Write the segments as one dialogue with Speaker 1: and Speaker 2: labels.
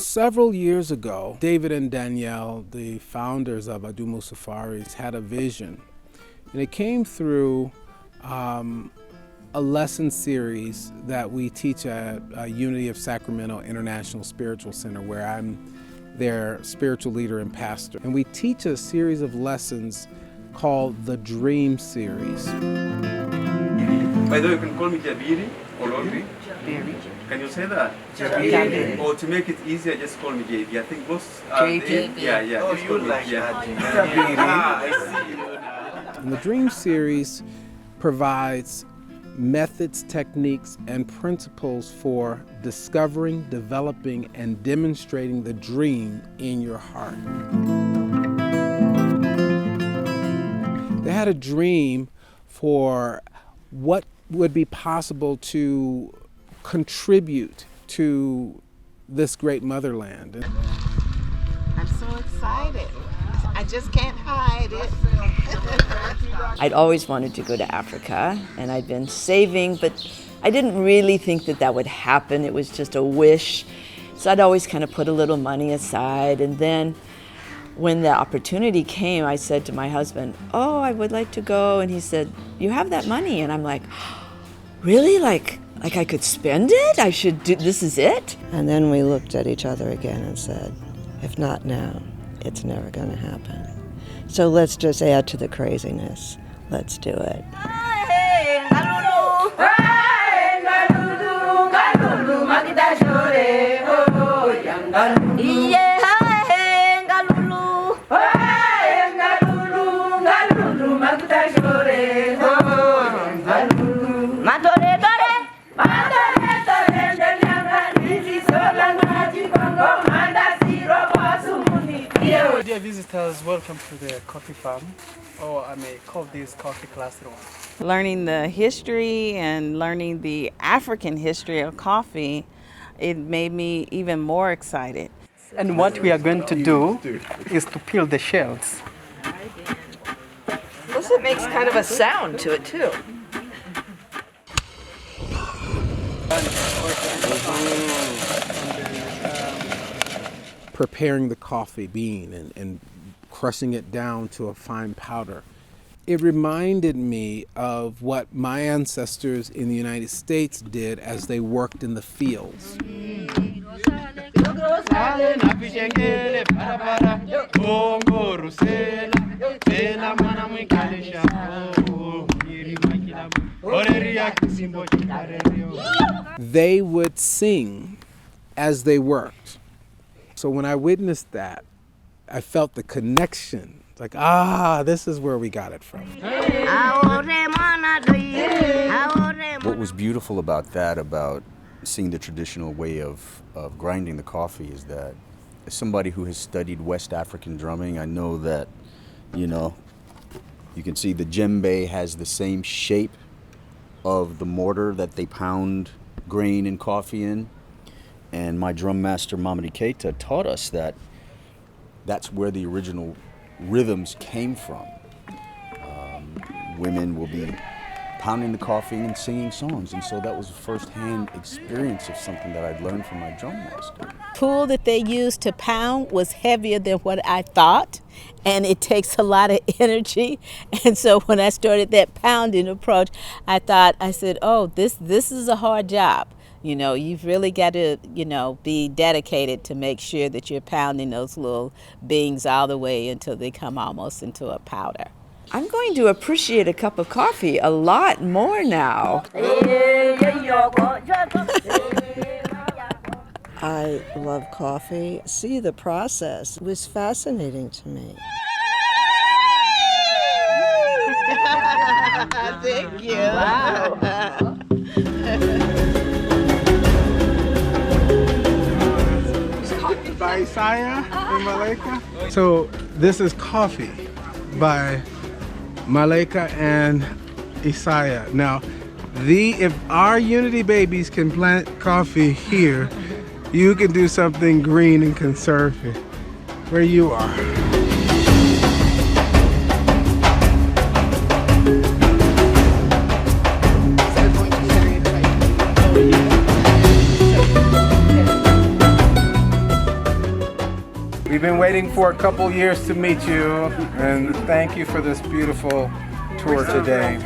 Speaker 1: Several years ago, David and Danielle, the founders of Adumu Safaris, had a vision. And it came through a lesson series that we teach at Unity of Sacramento International Spiritual Center, where I'm their spiritual leader and pastor. And we teach a series of lessons called the Dream Series.
Speaker 2: By the way, you can call me Jabiri or Lori. Can you say that? Jabiri. Or to make it easier, just call me JB. I think most yeah. Oh, you like that. Jabiri. I see you now.
Speaker 1: And the Dream Series provides methods, techniques, and principles for discovering, developing, and demonstrating the dream in your heart. They had a dream for what would be possible to contribute to this great motherland.
Speaker 3: I'm so excited. I just can't hide it.
Speaker 4: I'd always wanted to go to Africa, and I'd been saving, but I didn't really think that that would happen. It was just a wish. So I'd always kind of put a little money aside, and then when the opportunity came, I said to my husband, "Oh, I would like to go," and he said, "You have that money?" And I'm like, "Really? Like I could spend it? I should do, this is it?"
Speaker 5: And then we looked at each other again and said, if not now, it's never going to happen. So let's just add to the craziness. Let's do it.
Speaker 6: Dear visitors, welcome to the coffee farm, or I may call this coffee classroom.
Speaker 3: Learning the history and learning the African history of coffee, it made me even more excited.
Speaker 6: And what we are going to do is to peel the shells.
Speaker 4: Plus it makes kind of a sound to it too.
Speaker 1: Preparing the coffee bean and crushing it down to a fine powder. It reminded me of what my ancestors in the United States did as they worked in the fields. They would sing as they worked. So when I witnessed that, I felt the connection. Like, this is where we got it from.
Speaker 7: What was beautiful about that, about seeing the traditional way of grinding the coffee, is that as somebody who has studied West African drumming, I know that, you can see the djembe has the same shape of the mortar that they pound grain and coffee in. And my drum master, Mamadi Keita, taught us that that's where the original rhythms came from. Women will be pounding the coffee and singing songs. And so that was a first-hand experience of something that I'd learned from my drum master.
Speaker 8: Tool that they used to pound was heavier than what I thought, and it takes a lot of energy. And so when I started that pounding approach, I said, oh, this is a hard job. You've really got to, be dedicated to make sure that you're pounding those little beans all the way until they come almost into a powder.
Speaker 4: I'm going to appreciate a cup of coffee a lot more now.
Speaker 5: I love coffee. See the process. It was fascinating to me.
Speaker 3: Thank you.
Speaker 5: Wow.
Speaker 6: By Isaiah and Malika. So this is coffee by Malika and Isaiah. Now, if our Unity babies can plant coffee here, you can do something green and conserve it where you are. We've been waiting for a couple years to meet you, and thank you for this beautiful tour today.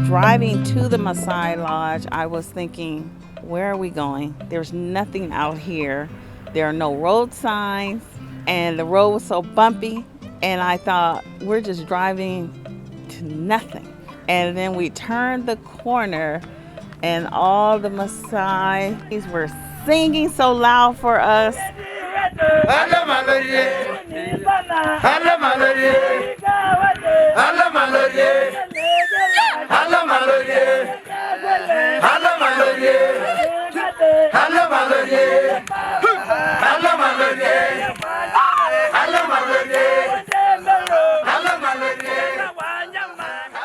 Speaker 3: Driving to the Maasai Lodge, I was thinking, where are we going? There's nothing out here. There are no road signs, and the road was so bumpy, and I thought, we're just driving to nothing. And then we turned the corner, and all the Maasai were singing so loud for us.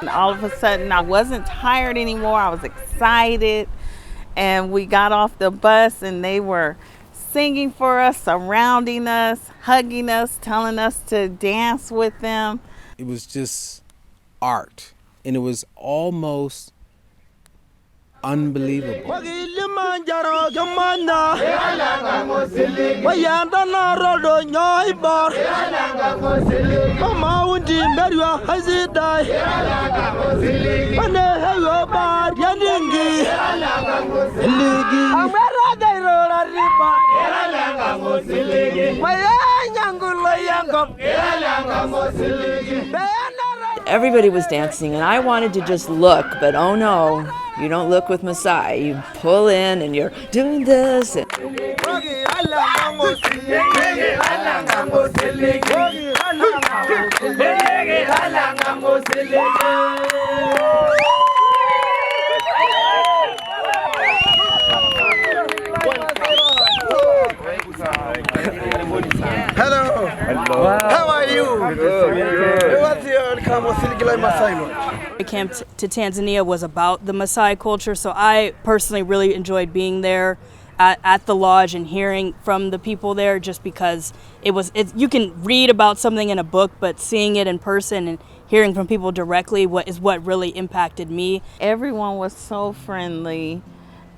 Speaker 3: And all of a sudden, I wasn't tired anymore. I was excited. And we got off the bus, and they were singing for us, surrounding us, hugging us, telling us to dance with them.
Speaker 1: It was just art, and it was almost unbelievable.
Speaker 4: Everybody was dancing, and I wanted to just look, but oh no, you don't look with Maasai. You pull in and you're doing this.
Speaker 9: Hello. Hello. How are you? Good. What's your
Speaker 10: I came to Tanzania was about the Maasai culture, so I personally really enjoyed being there at the lodge and hearing from the people there, just because you can read about something in a book, but seeing it in person and hearing from people directly is what really impacted me.
Speaker 3: Everyone was so friendly,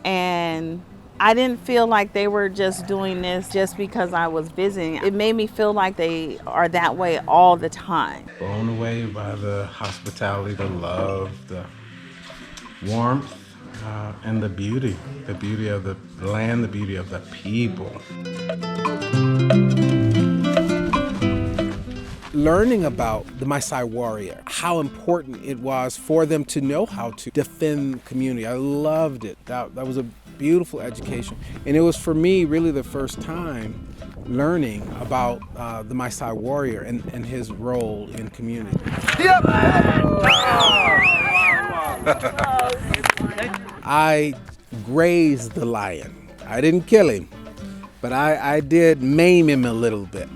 Speaker 3: and I didn't feel like they were just doing this just because I was visiting. It made me feel like they are that way all the time.
Speaker 6: Blown away by the hospitality, the love, the warmth, and the beauty of the land, the beauty of the people.
Speaker 1: Learning about the Maasai warrior, how important it was for them to know how to defend the community. I loved it. That was a beautiful education. And it was, for me, really the first time learning about the Maasai warrior and his role in community.
Speaker 9: Yep.
Speaker 1: I grazed the lion. I didn't kill him, but I did maim him a little bit.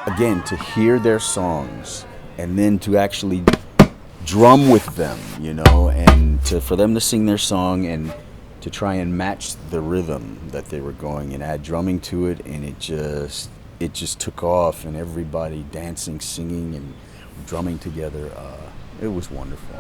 Speaker 7: Again, to hear their songs and then to actually drum with them, you know, and for them to sing their song and to try and match the rhythm that they were going and add drumming to it, and it just took off, and everybody dancing, singing, and drumming together. It was wonderful.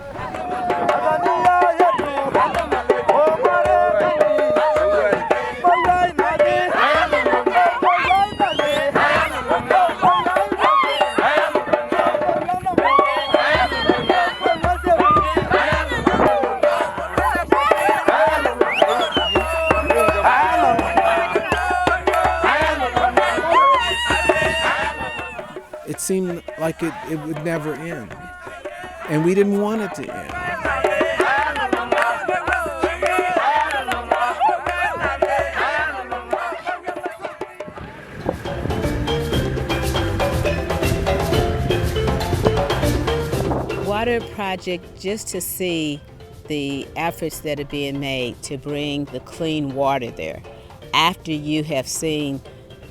Speaker 1: It seemed like it would never end, and we didn't want it to end.
Speaker 8: water project, just to see the efforts that are being made to bring the clean water there. After you have seen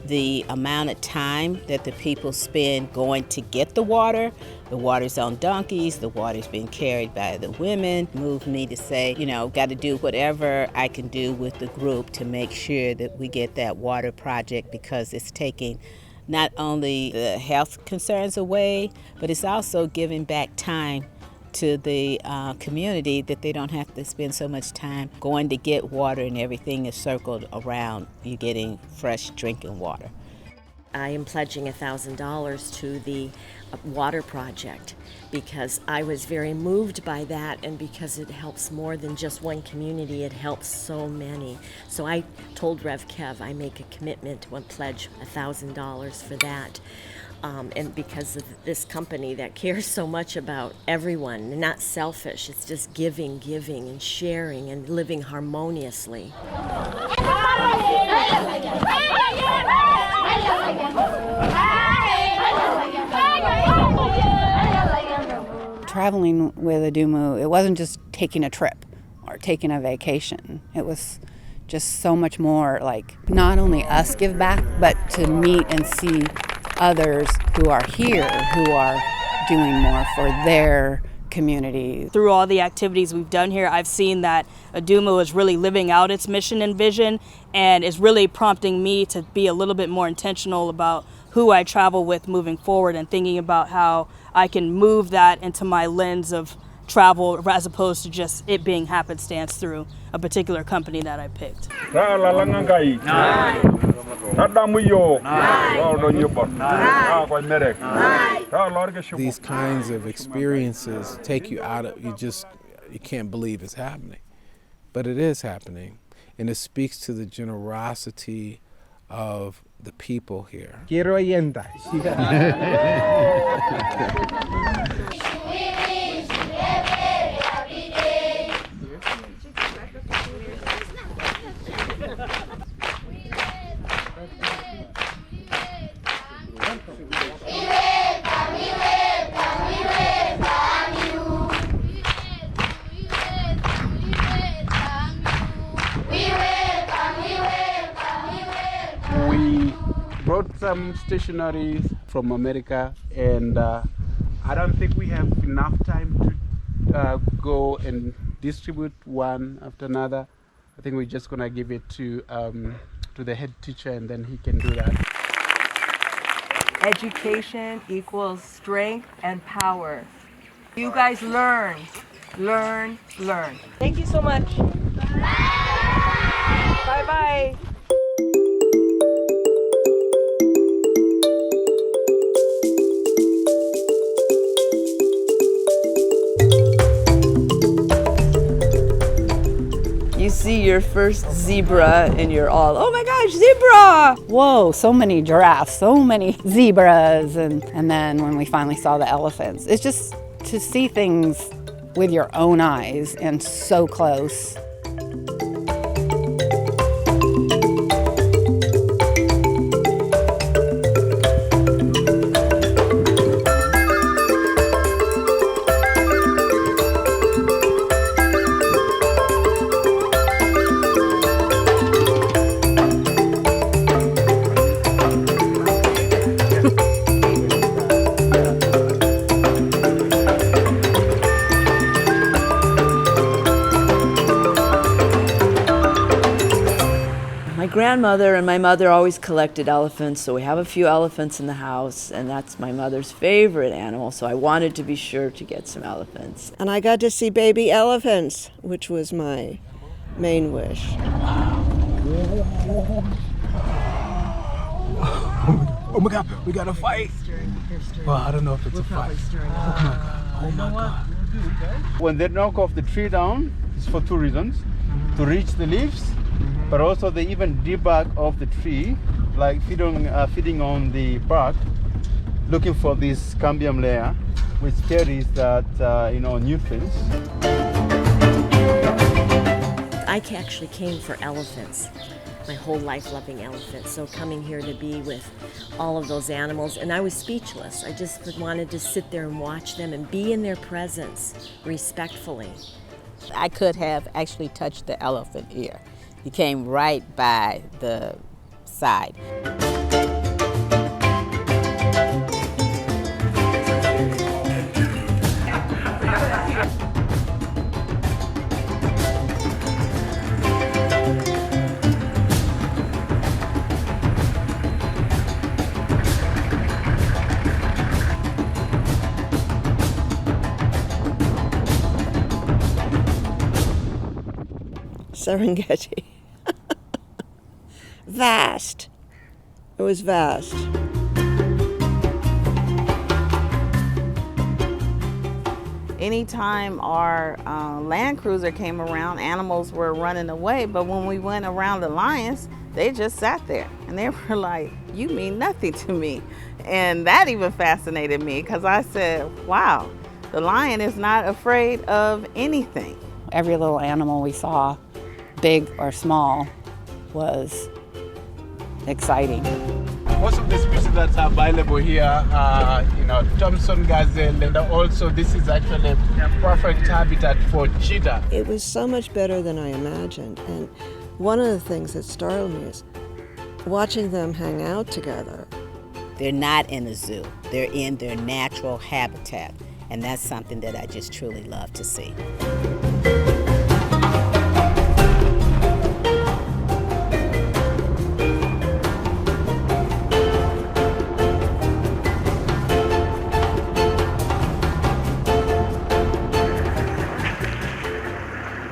Speaker 8: the amount of time that the people spend going to get the water's on donkeys, the water's being carried by the women, moved me to say, got to do whatever I can do with the group to make sure that we get that water project, because it's taking not only the health concerns away, but it's also giving back time to the community, that they don't have to spend so much time going to get water, and everything is circled around you getting fresh drinking water.
Speaker 11: I am pledging $1,000 to the water project because I was very moved by that, and because it helps more than just one community, it helps so many. So I told Rev Kev I make a commitment to pledge $1,000 for that. And because of this company that cares so much about everyone, not selfish, it's just giving, and sharing, and living harmoniously.
Speaker 12: Traveling with Adumu, it wasn't just taking a trip or taking a vacation. It was just so much more, like not only us give back, but to meet and see others who are here, who are doing more for their community.
Speaker 10: Through all the activities we've done here, I've seen that Adumu is really living out its mission and vision, and is really prompting me to be a little bit more intentional about who I travel with moving forward, and thinking about how I can move that into my lens of travel, as opposed to just it being happenstance through a particular company that I picked.
Speaker 1: These kinds of experiences take you out of, you can't believe it's happening. But it is happening, and it speaks to the generosity of the people here.
Speaker 6: Quiero yenda. Brought some stationery from America, and I don't think we have enough time to go and distribute one after another. I think we're just gonna give it to the head teacher, and then he can do that.
Speaker 13: Education equals strength and power. You guys learn, learn, learn. Thank you so much. Bye-bye.
Speaker 4: You see your first zebra and you're all, oh my gosh, zebra!
Speaker 12: Whoa, so many giraffes, so many zebras, and then when we finally saw the elephants, it's just to see things with your own eyes and so close.
Speaker 4: Grandmother and my mother always collected elephants, so we have a few elephants in the house, and that's my mother's favorite animal, so I wanted to be sure to get some elephants.
Speaker 5: And I got to see baby elephants, which was my main wish.
Speaker 6: Oh my God, we got to fight. Well, I don't know if it's a fight. Oh my God.
Speaker 2: When they knock off the tree down, it's for two reasons. To reach the leaves, but also they even debug of the tree, like feeding on the bark, looking for this cambium layer, which carries that nutrients.
Speaker 11: I actually came for elephants. my whole life loving elephants. So coming here to be with all of those animals, and I was speechless. I just wanted to sit there and watch them and be in their presence respectfully.
Speaker 8: I could have actually touched the elephant ear. He came right by the side.
Speaker 5: Serengeti. Vast. It was vast.
Speaker 3: Anytime our Land Cruiser came around, animals were running away, but when we went around the lions, they just sat there and they were like, "You mean nothing to me." And that even fascinated me because I said, wow, the lion is not afraid of anything.
Speaker 12: Every little animal we saw, big or small, was exciting.
Speaker 6: Most of the species that are available here are, Thompson gazelle, and also this is actually a perfect habitat for cheetah.
Speaker 5: It was so much better than I imagined. And one of the things that startled me is watching them hang out together.
Speaker 8: They're not in a zoo. They're in their natural habitat. And that's something that I just truly love to see.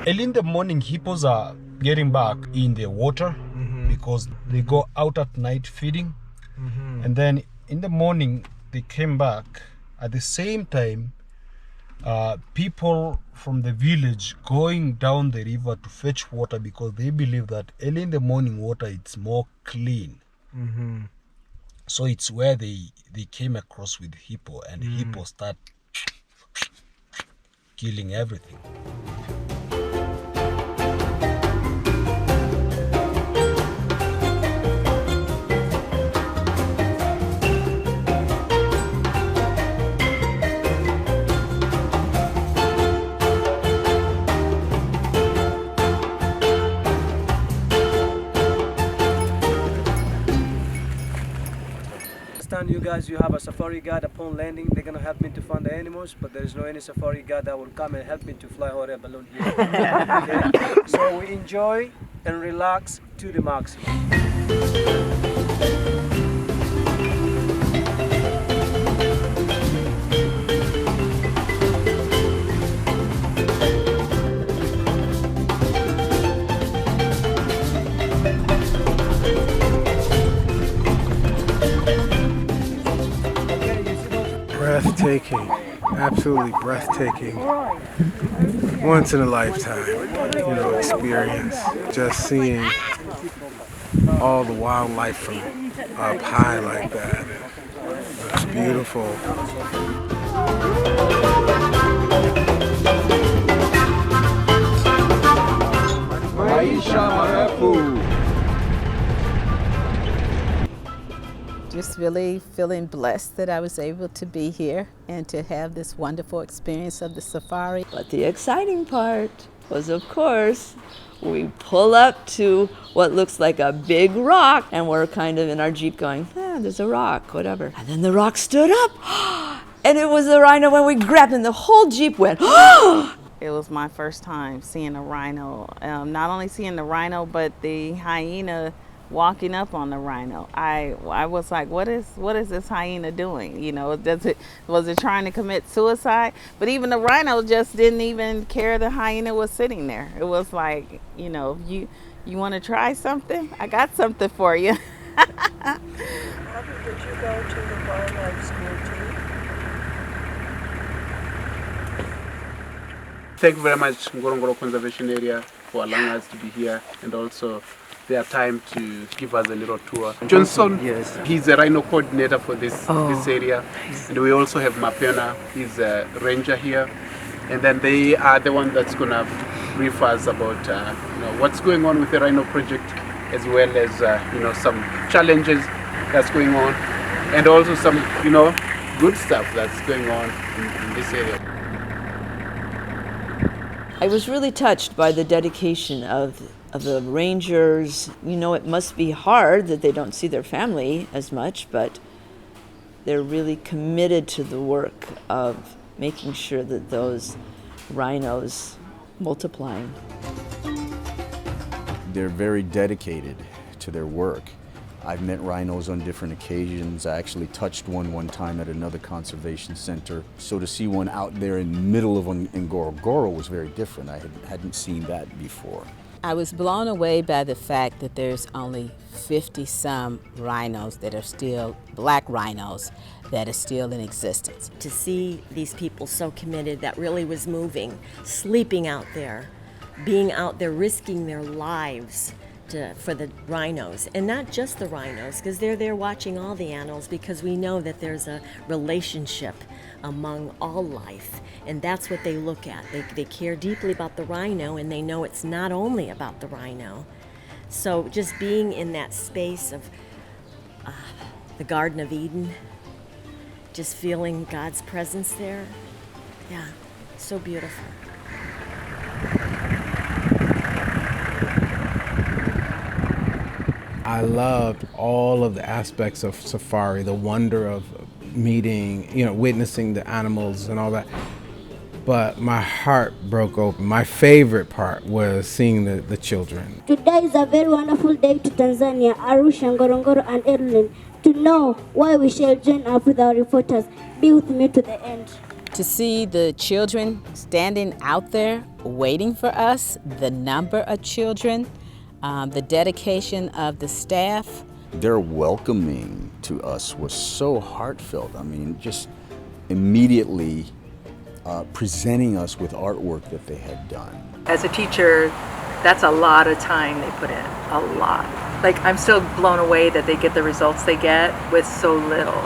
Speaker 14: Early in the morning, hippos are getting back in the water because they go out at night feeding. And then in the morning, they came back. At the same time, people from the village going down the river to fetch water because they believe that early in the morning water it's more clean. So it's where they came across with hippo, and hippo start killing everything.
Speaker 15: You guys, you have a safari guide upon landing. They're gonna help me to find the animals, but there is no any safari guide that will come and help me to fly hot air balloon here. Okay? So we enjoy and relax to the maximum.
Speaker 6: Breathtaking, absolutely breathtaking. Once in a lifetime, experience. Just seeing all the wildlife from up high like that. It's beautiful.
Speaker 9: Maisha marefu.
Speaker 8: Just really feeling blessed that I was able to be here and to have this wonderful experience of the safari.
Speaker 4: But the exciting part was, of course, we pull up to what looks like a big rock, and we're kind of in our Jeep going, there's a rock, whatever. And then the rock stood up, and it was the rhino when we grabbed, and the whole Jeep went,
Speaker 3: It was my first time seeing a rhino. Not only seeing the rhino, but the hyena walking up on the rhino. I was like, what is this hyena doing? Was it trying to commit suicide? But even the rhino just didn't even care the hyena was sitting there. It was like, you want to try something? I got something for you.
Speaker 13: Did you go to the wildlife school too?
Speaker 6: Thank you very much, Ngorongoro Conservation Area, for allowing us to be here, and also their time to give us a little tour. Johnson, yes, he's a rhino coordinator for this area, and we also have Mapena, he's a ranger here, and then they are the one that's gonna brief us about what's going on with the rhino project as well as some challenges that's going on, and also some good stuff that's going on in this area.
Speaker 4: I was really touched by the dedication of the rangers. It must be hard that they don't see their family as much, but they're really committed to the work of making sure that those rhinos multiplying.
Speaker 7: They're very dedicated to their work. I've met rhinos on different occasions. I actually touched one time at another conservation center. So to see one out there in the middle of Ngorongoro was very different. I hadn't seen that before.
Speaker 8: I was blown away by the fact that there's only 50-some rhinos that are still, black rhinos, that are still in existence.
Speaker 11: To see these people so committed, that really was moving, sleeping out there, being out there, risking their lives for the rhinos, and not just the rhinos, because they're there watching all the animals, because we know that there's a relationship among all life, and that's what they look at. They care deeply about the rhino, and they know it's not only about the rhino. So just being in that space of the Garden of Eden, just feeling God's presence there, yeah, so beautiful.
Speaker 1: I loved all of the aspects of safari, the wonder of meeting, witnessing the animals and all that. But my heart broke open. My favorite part was seeing the children.
Speaker 16: Today is a very wonderful day to Tanzania, Arusha, Ngorongoro, and Erlin. To know why we shall join up with our reporters. Be with me to the end.
Speaker 8: To see the children standing out there waiting for us, the number of children, the dedication of the staff.
Speaker 7: Their welcoming to us was so heartfelt. I mean, just immediately presenting us with artwork that they had done.
Speaker 17: As a teacher, that's a lot of time they put in, a lot. Like, I'm still blown away that they get the results they get with so little.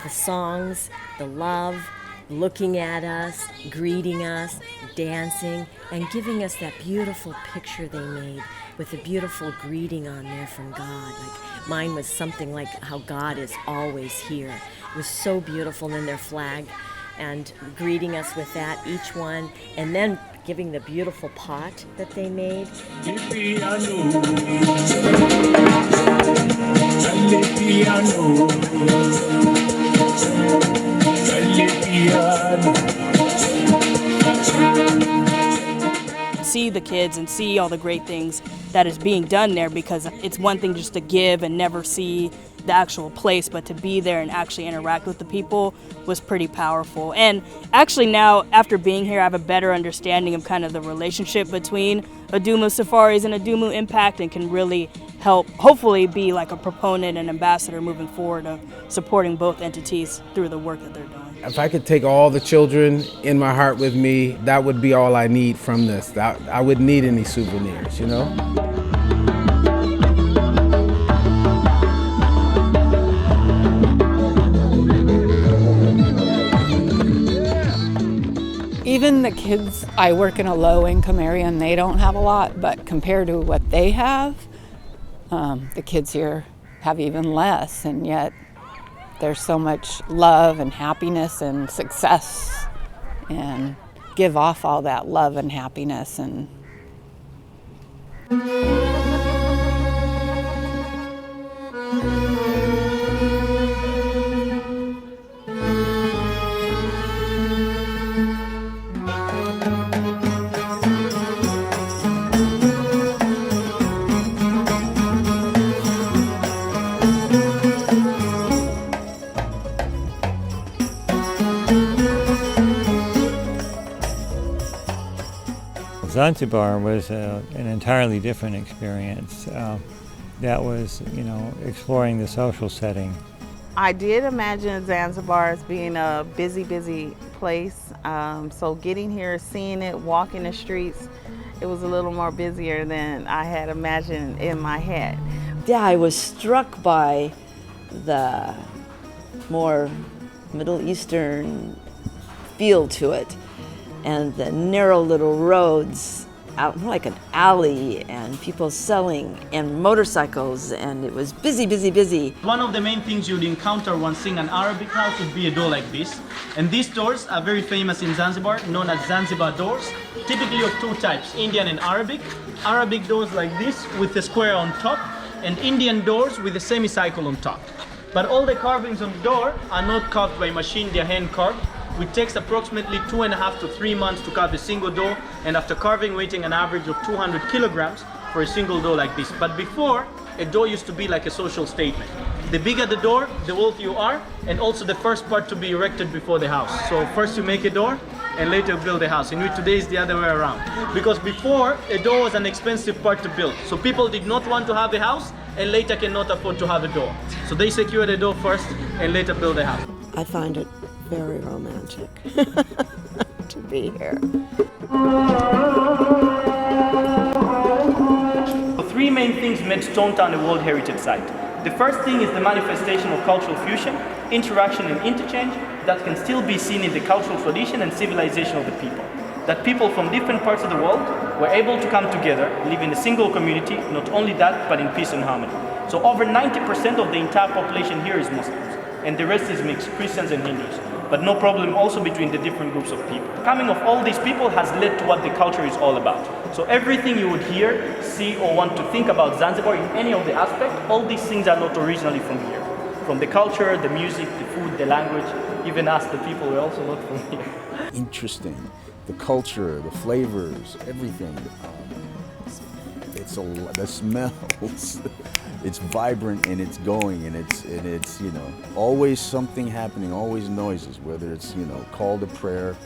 Speaker 11: The songs, the love, looking at us, greeting us, dancing, and giving us that beautiful picture they made with a beautiful greeting on there from God. Like mine was something like how God is always here. It was so beautiful. And then their flag, and greeting us with that, each one, and then giving the beautiful pot that they made.
Speaker 10: See the kids and see all the great things that is being done there, because it's one thing just to give and never see the actual place, but to be there and actually interact with the people was pretty powerful. And actually now, after being here, I have a better understanding of kind of the relationship between Adumu Safaris and Adumu Impact, and can really help, hopefully be like a proponent and ambassador moving forward of supporting both entities through the work that they're doing.
Speaker 1: If I could take all the children in my heart with me, that would be all I need from this. I wouldn't need any souvenirs,
Speaker 12: Even the kids, I work in a low-income area and they don't have a lot, but compared to what they have, the kids here have even less, and yet there's so much love and happiness and success, and give off all that love and happiness. And
Speaker 18: Zanzibar was an entirely different experience. That was, exploring the social setting.
Speaker 3: I did imagine Zanzibar as being a busy, busy place. So getting here, seeing it, walking the streets, it was a little more busier than I had imagined in my head.
Speaker 4: Yeah, I was struck by the more Middle Eastern feel to it. And the narrow little roads out more like an alley, and people selling and motorcycles, and it was busy, busy, busy.
Speaker 19: One of the main things you'd encounter when seeing an Arabic house would be a door like this. And these doors are very famous in Zanzibar, known as Zanzibar doors, typically of two types, Indian and Arabic. Arabic doors like this with a square on top, and Indian doors with a semicircle on top. But all the carvings on the door are not carved by machine, they're hand carved, which takes approximately 2.5 to 3 months to carve a single door, and after carving weighing an average of 200 kilograms for a single door like this. But before, a door used to be like a social statement. The bigger the door, the wealthier you are, and also the first part to be erected before the house. So first you make a door, and later build a house. In which today is the other way around. Because before, a door was an expensive part to build. So people did not want to have a house, and later cannot afford to have a door. So they secured a door first, and later build a house.
Speaker 5: I find it very romantic to be here.
Speaker 19: Three main things made Stone Town a World Heritage Site. The first thing is the manifestation of cultural fusion, interaction and interchange that can still be seen in the cultural tradition and civilization of the people. That people from different parts of the world were able to come together, live in a single community, not only that, but in peace and harmony. So over 90% of the entire population here is Muslims, and the rest is mixed, Christians and Hindus. But no problem also between the different groups of people. Coming of all these people has led to what the culture is all about. So everything you would hear, see, or want to think about Zanzibar in any of the aspects, all these things are not originally from here. From the culture, the music, the food, the language, even us, the people, we're also not from here.
Speaker 7: Interesting. The culture, the flavors, everything. The smells. It's vibrant and it's going, and it's you know, always something happening, always noises, whether it's, you know, call to prayer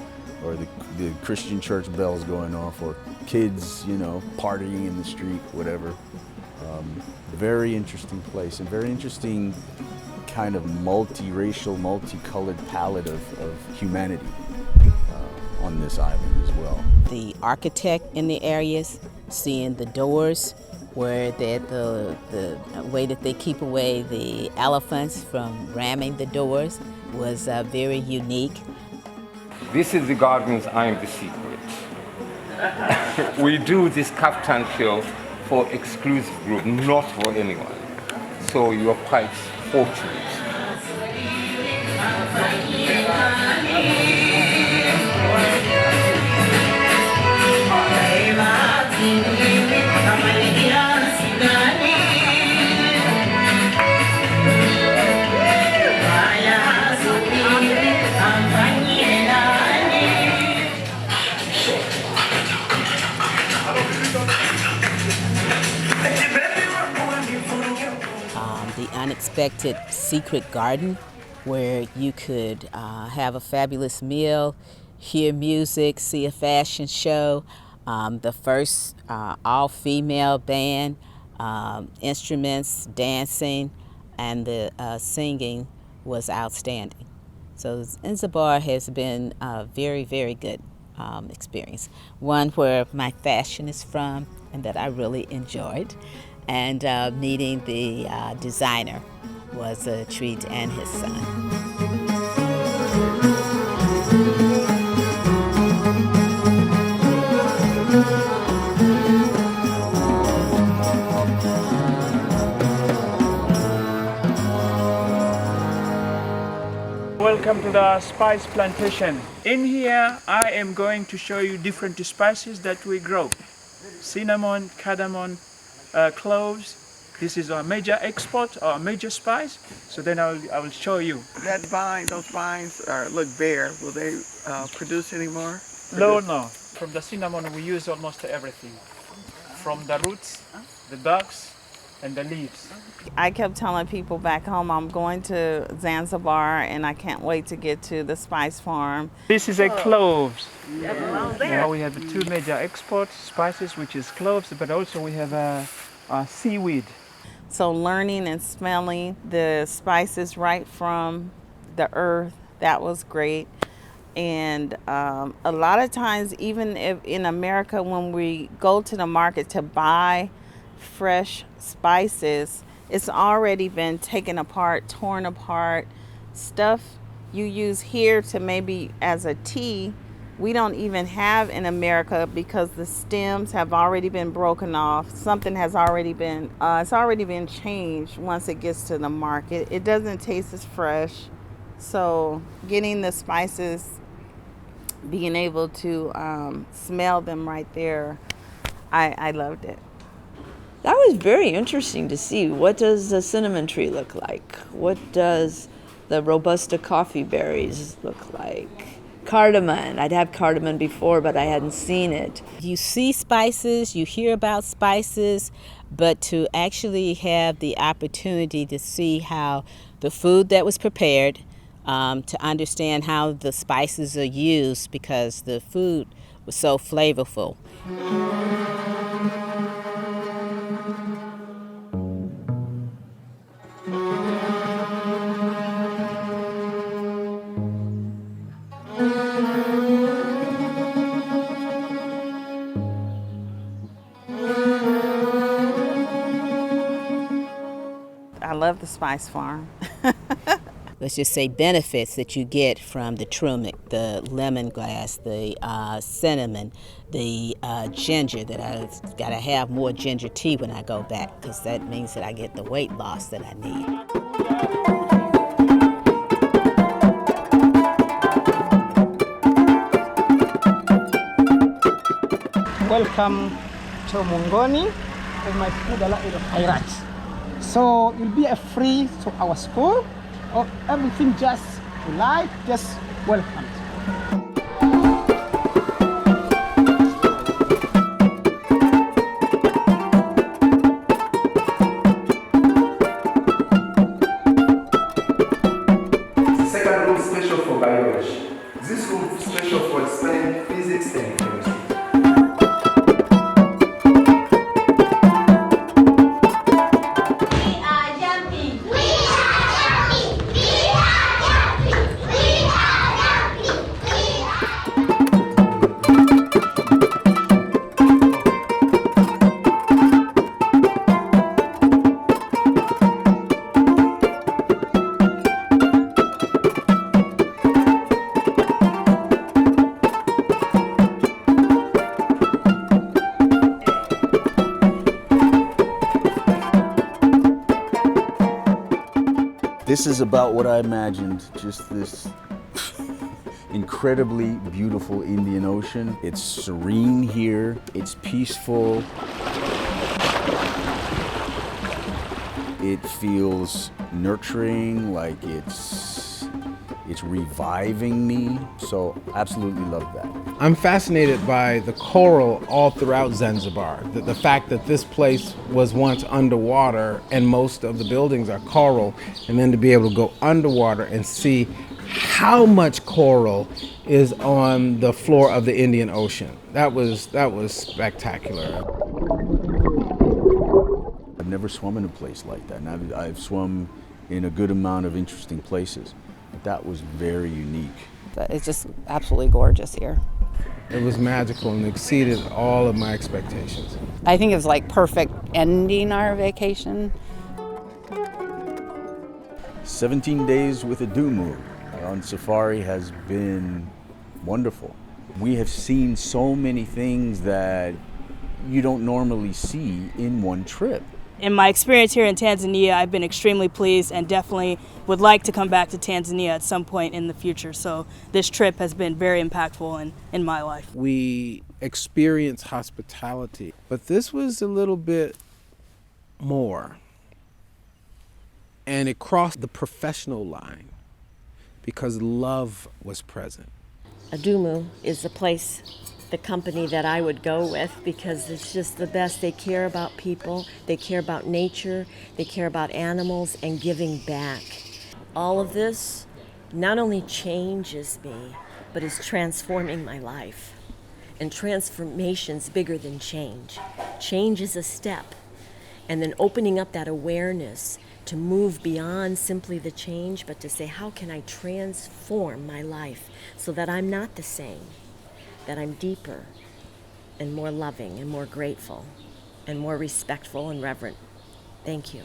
Speaker 7: or the Christian church bells going off, or kids, you know, partying in the street, whatever. Very interesting place, and very interesting kind of multiracial, multicolored palette of humanity on this island as well.
Speaker 8: The architect in the areas, seeing the doors, where the way that they keep away the elephants from ramming the doors was very unique.
Speaker 20: This is the gardens, I am the secret. We do this kaftan show for exclusive group, not for anyone. So you are quite fortunate.
Speaker 8: The unexpected secret garden, where you could have a fabulous meal, hear music, see a fashion show, the first all-female band, instruments, dancing, and the singing was outstanding. So Zanzibar has been a very, very good experience. One where my fashion is from and that I really enjoyed. And meeting the designer was a treat, and his son.
Speaker 21: Welcome to the spice plantation. In here, I am going to show you different spices that we grow. Cinnamon, cardamom, cloves. This is our major export, our major spice. So then I will show you.
Speaker 22: That vine, those vines look bare. Will they produce any more?
Speaker 21: No. From the cinnamon, we use almost everything. From the roots, the buds, and the leaves.
Speaker 3: I kept telling people back home I'm going to Zanzibar and I can't wait to get to the spice farm.
Speaker 21: This is a cloves. Yeah, we have two major export spices, which is cloves, but also we have a seaweed.
Speaker 3: So learning and smelling the spices right from the earth, that was great. And a lot of times, even if in America, when we go to the market to buy fresh spices, it's already been taken apart, torn apart, stuff you use here to maybe as a tea, we don't even have in America because the stems have already been broken off. Something has already been, it's already been changed once it gets to the market. It doesn't taste as fresh. So getting the spices, being able to smell them right there, I loved it.
Speaker 4: That was very interesting to see. What does a cinnamon tree look like? What does the Robusta coffee berries look like? Cardamom. I'd had cardamom before, but I hadn't seen it.
Speaker 8: You see spices, you hear about spices, but to actually have the opportunity to see how the food that was prepared, to understand how the spices are used because the food was so flavorful.
Speaker 3: I love the Spice Farm.
Speaker 8: Let's just say benefits that you get from the turmeric, the lemongrass, the cinnamon, the ginger, that I've got to have more ginger tea when I go back because that means that I get the weight loss that I need.
Speaker 2: Welcome to Mongoni, and my food is Khairat. So it will be a free to our school, or everything just you like, just welcome.
Speaker 14: The second room special for biology. This room special for explaining physics and chemistry.
Speaker 7: This is about what I imagined, just this incredibly beautiful Indian Ocean. It's serene here, it's peaceful. It feels nurturing, like it's reviving me. So absolutely love that.
Speaker 1: I'm fascinated by the coral all throughout Zanzibar. The fact that this place was once underwater and most of the buildings are coral, and then to be able to go underwater and see how much coral is on the floor of the Indian Ocean. That was spectacular.
Speaker 7: I've never swum in a place like that, and I've swum in a good amount of interesting places. But that was very unique.
Speaker 12: It's just absolutely gorgeous here.
Speaker 1: It was magical and exceeded all of my expectations.
Speaker 12: I think it was like perfect ending our vacation.
Speaker 7: 17 days with Adumu on safari has been wonderful. We have seen so many things that you don't normally see in one trip.
Speaker 10: In my experience here in Tanzania, I've been extremely pleased and definitely would like to come back to Tanzania at some point in the future. So this trip has been very impactful in my life.
Speaker 1: We experienced hospitality, but this was a little bit more. And it crossed the professional line because love was present.
Speaker 11: Adumu is the place, the company that I would go with because it's just the best. They care about people, they care about nature, they care about animals and giving back. All of this not only changes me, but is transforming my life. And transformation's bigger than change. Change is a step. And then opening up that awareness to move beyond simply the change, but to say, how can I transform my life so that I'm not the same, that I'm deeper and more loving and more grateful and more respectful and reverent. Thank you.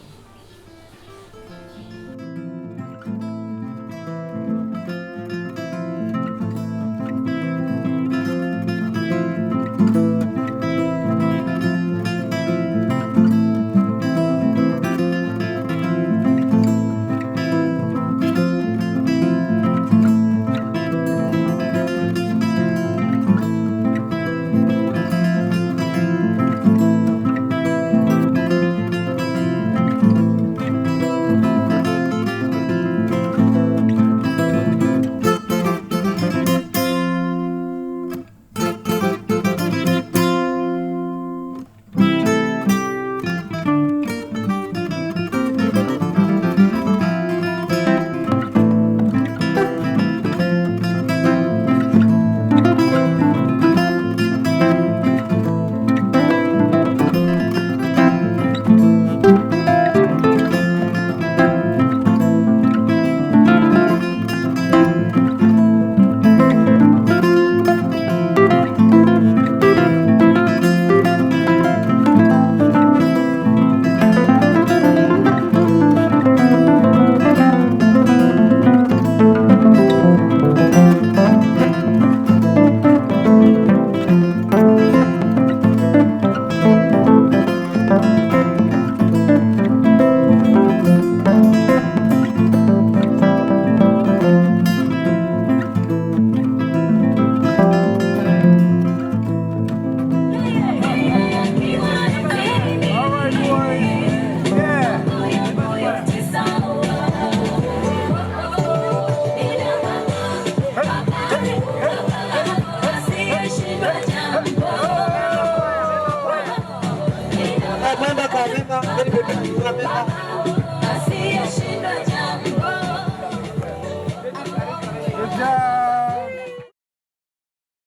Speaker 9: Thank you.